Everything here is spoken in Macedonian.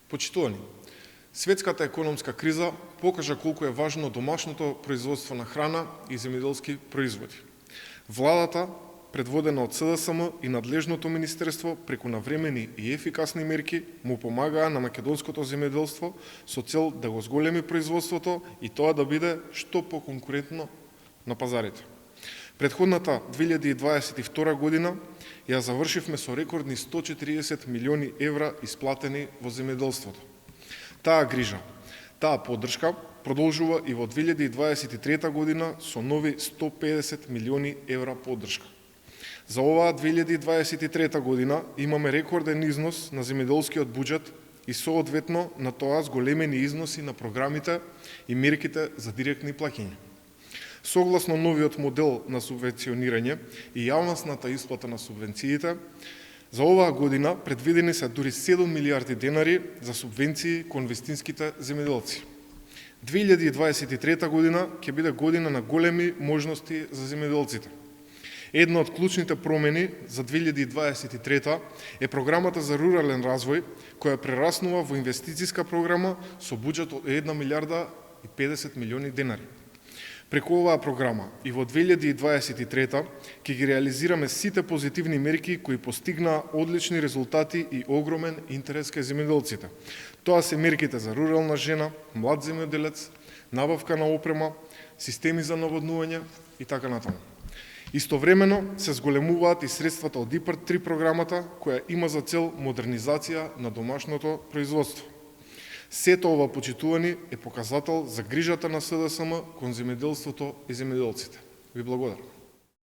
Почитувани, светската економска криза покажа колку е важно домашното производство на храна и земјоделски производи. Владата, предводена од СДСМ и надлежното министерство, преку навремени и ефикасни мерки, му помагаа на македонското земјоделство со цел да го зголеми производството и тоа да биде што поконкурентно на пазарите. Предходната 2022 година ја завршивме со рекордни 140 милиони евра исплатени во земјоделството. Таа грижа, таа поддршка продолжува и во 2023 година со нови 150 милиони евра поддршка. За оваа 2023 година имаме рекорден износ на земјоделскиот буџет и соодветно на тоа зголемени износи на програмите и мерките за директни плаќања. Согласно новиот модел на субвенционирање и јавностната исплата на субвенциите, за оваа година предвидени се дури 7 милиарди денари за субвенции кон вистинските земјоделци. 2023 година ќе биде година на големи можности за земјоделците. Една од клучните промени за 2023 е програмата за рурален развој, која прераснува во инвестициска програма со буџет од 1 милиарда и 50 милиони денари. Преку оваа програма и во 2023 ќе ги реализираме сите позитивни мерки кои постигнаа одлични резултати и огромен интерес кај земјоделците. Тоа се мерките за рурална жена, млад земјоделец, набавка на опрема, системи за наводнување и така натаму. Истовремено се зголемуваат и средствата од ИПАРД 3 програмата, која има за цел модернизација на домашното производство. Сето ова, почитувани, е показател за грижата на СДСМ кон земјоделството и земјоделците. Ви благодарам.